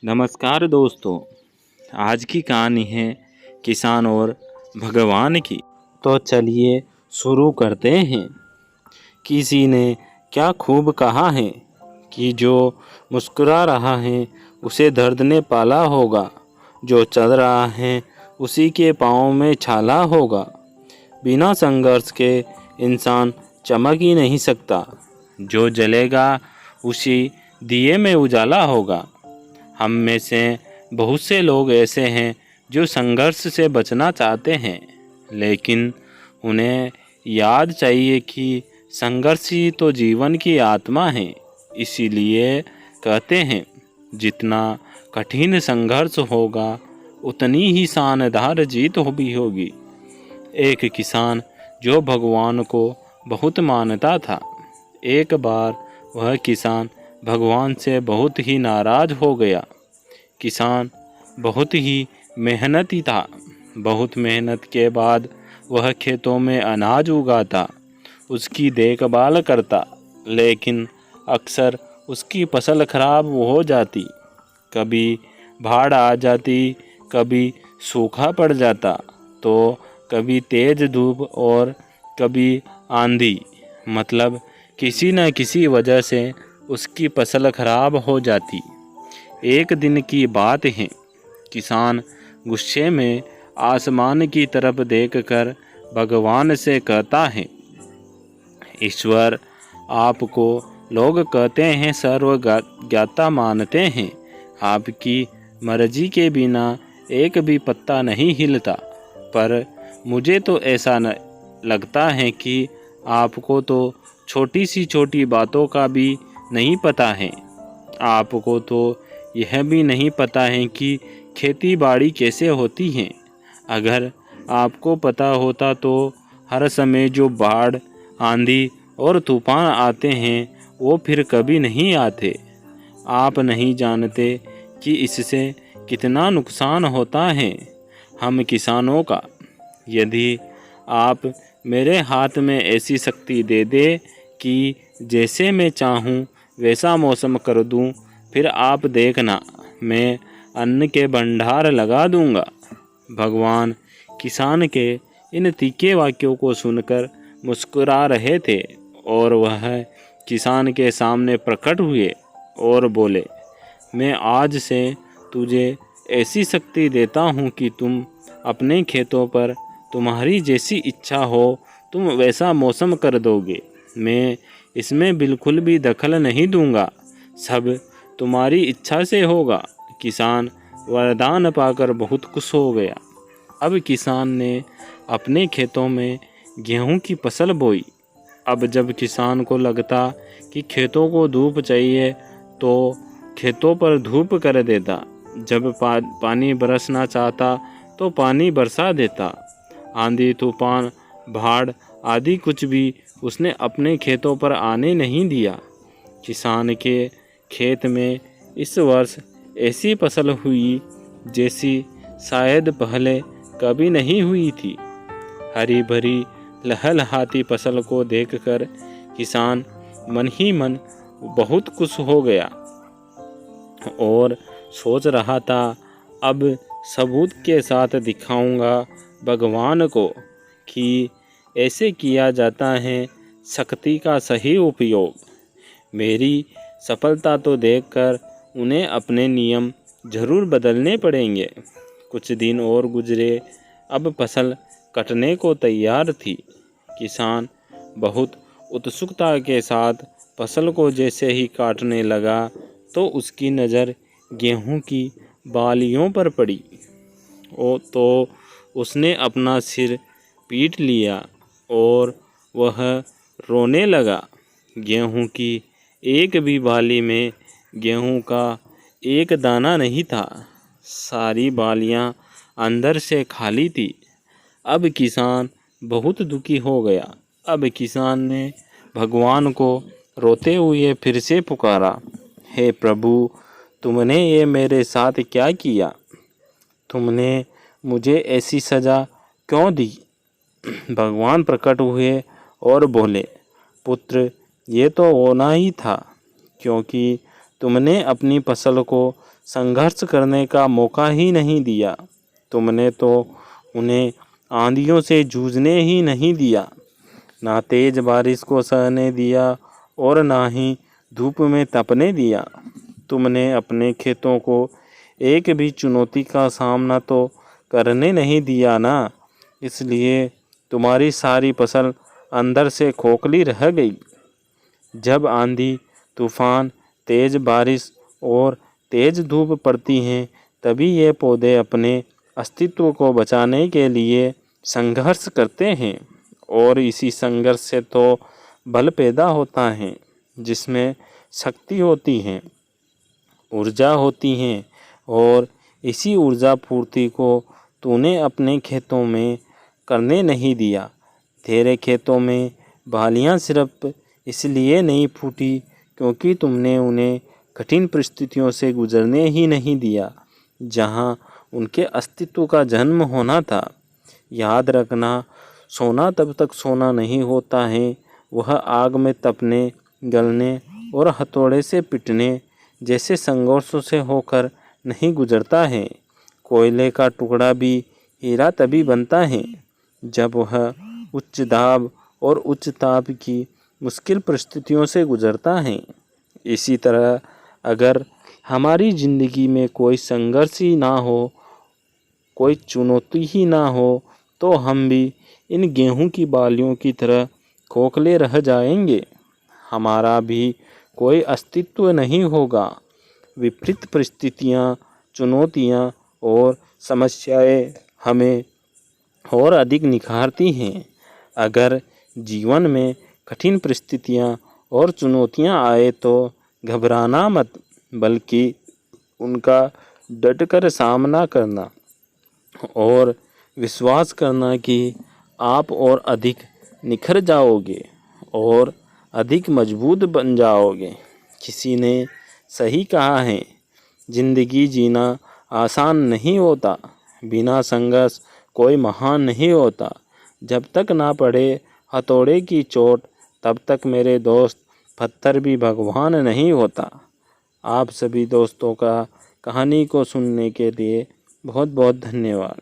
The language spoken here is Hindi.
नमस्कार दोस्तों। आज की कहानी है किसान और भगवान की। तो चलिए शुरू करते हैं। किसी ने क्या खूब कहा है कि जो मुस्कुरा रहा है उसे दर्द ने पाला होगा, जो चल रहा है उसी के पाँव में छाला होगा। बिना संघर्ष के इंसान चमक ही नहीं सकता, जो जलेगा उसी दिए में उजाला होगा। हम में से बहुत से लोग ऐसे हैं जो संघर्ष से बचना चाहते हैं, लेकिन उन्हें याद चाहिए कि संघर्ष ही तो जीवन की आत्मा है। इसीलिए कहते हैं, जितना कठिन संघर्ष होगा उतनी ही शानदार जीत भी होगी। एक किसान जो भगवान को बहुत मानता था। एक बार वह किसान भगवान से बहुत ही नाराज हो गया। किसान बहुत ही मेहनती था। बहुत मेहनत के बाद वह खेतों में अनाज उगाता, उसकी देखभाल करता, लेकिन अक्सर उसकी फसल खराब हो जाती। कभी बाढ़ आ जाती, कभी सूखा पड़ जाता, तो कभी तेज धूप और कभी आंधी। मतलब किसी न किसी वजह से उसकी फसल खराब हो जाती। एक दिन की बात है, किसान गुस्से में आसमान की तरफ देखकर भगवान से कहता है, ईश्वर, आपको लोग कहते हैं सर्वज्ञाता मानते हैं, आपकी मर्जी के बिना एक भी पत्ता नहीं हिलता, पर मुझे तो ऐसा लगता है कि आपको तो छोटी सी छोटी बातों का भी नहीं पता है। आपको तो यह भी नहीं पता है कि खेती बाड़ी कैसे होती है। अगर आपको पता होता तो हर समय जो बाढ़, आंधी और तूफान आते हैं वो फिर कभी नहीं आते। आप नहीं जानते कि इससे कितना नुकसान होता है हम किसानों का। यदि आप मेरे हाथ में ऐसी शक्ति दे दे कि जैसे मैं चाहूँ वैसा मौसम कर दूँ, फिर आप देखना, मैं अन्न के भंडार लगा दूंगा। भगवान किसान के इन तीखे वाक्यों को सुनकर मुस्कुरा रहे थे और वह किसान के सामने प्रकट हुए और बोले, मैं आज से तुझे ऐसी शक्ति देता हूँ कि तुम अपने खेतों पर तुम्हारी जैसी इच्छा हो तुम वैसा मौसम कर दोगे। मैं इसमें बिल्कुल भी दखल नहीं दूंगा, सब तुम्हारी इच्छा से होगा। किसान वरदान पाकर बहुत खुश हो गया। अब किसान ने अपने खेतों में गेहूं की फसल बोई। अब जब किसान को लगता कि खेतों को धूप चाहिए तो खेतों पर धूप कर देता। जब पानी बरसना चाहता तो पानी बरसा देता। आंधी, तूफान, बाढ़ आदि कुछ भी उसने अपने खेतों पर आने नहीं दिया। किसान के खेत में इस वर्ष ऐसी फसल हुई जैसी शायद पहले कभी नहीं हुई थी। हरी भरी लहलहाती फसल को देखकर किसान मन ही मन बहुत खुश हो गया और सोच रहा था, अब सबूत के साथ दिखाऊंगा भगवान को कि ऐसे किया जाता है शक्ति का सही उपयोग। मेरी सफलता तो देखकर उन्हें अपने नियम जरूर बदलने पड़ेंगे। कुछ दिन और गुजरे। अब फसल कटने को तैयार थी। किसान बहुत उत्सुकता के साथ फसल को जैसे ही काटने लगा तो उसकी नज़र गेहूं की बालियों पर पड़ी। तो उसने अपना सिर पीट लिया और वह रोने लगा। गेहूं की एक भी बाली में गेहूं का एक दाना नहीं था। सारी बालियां अंदर से खाली थी। अब किसान बहुत दुखी हो गया। अब किसान ने भगवान को रोते हुए फिर से पुकारा, हे प्रभु, तुमने ये मेरे साथ क्या किया? तुमने मुझे ऐसी सज़ा क्यों दी? भगवान प्रकट हुए और बोले, पुत्र, ये तो होना ही था, क्योंकि तुमने अपनी फसल को संघर्ष करने का मौका ही नहीं दिया। तुमने तो उन्हें आंधियों से जूझने ही नहीं दिया, ना तेज बारिश को सहने दिया और ना ही धूप में तपने दिया। तुमने अपने खेतों को एक भी चुनौती का सामना तो करने नहीं दिया ना, इसलिए तुम्हारी सारी फसल अंदर से खोखली रह गई। जब आंधी, तूफान, तेज बारिश और तेज धूप पड़ती हैं, तभी ये पौधे अपने अस्तित्व को बचाने के लिए संघर्ष करते हैं। और इसी संघर्ष से तो बल पैदा होता है, जिसमें शक्ति होती है, ऊर्जा होती है। और इसी ऊर्जा पूर्ति को तूने अपने खेतों में करने नहीं दिया। तेरे खेतों में बालियां सिर्फ इसलिए नहीं फूटी क्योंकि तुमने उन्हें कठिन परिस्थितियों से गुजरने ही नहीं दिया, जहां उनके अस्तित्व का जन्म होना था। याद रखना, सोना तब तक सोना नहीं होता है, वह आग में तपने, गलने और हथौड़े से पिटने जैसे संघर्षों से होकर नहीं गुजरता है। कोयले का टुकड़ा भी हीरा तभी बनता है जब वह उच्च दाब और उच्च ताप की मुश्किल परिस्थितियों से गुजरता है। इसी तरह अगर हमारी ज़िंदगी में कोई संघर्ष ही ना हो, कोई चुनौती ही ना हो, तो हम भी इन गेहूं की बालियों की तरह खोखले रह जाएंगे। हमारा भी कोई अस्तित्व नहीं होगा। विपरीत परिस्थितियाँ, चुनौतियाँ और समस्याएं हमें और अधिक निखारती हैं। अगर जीवन में कठिन परिस्थितियाँ और चुनौतियाँ आए तो घबराना मत, बल्कि उनका डटकर सामना करना और विश्वास करना कि आप और अधिक निखर जाओगे और अधिक मजबूत बन जाओगे। किसी ने सही कहा है, जिंदगी जीना आसान नहीं होता, बिना संघर्ष कोई महान नहीं होता। जब तक ना पड़े हथौड़े की चोट, तब तक मेरे दोस्त पत्थर भी भगवान नहीं होता। आप सभी दोस्तों का कहानी को सुनने के लिए बहुत बहुत धन्यवाद।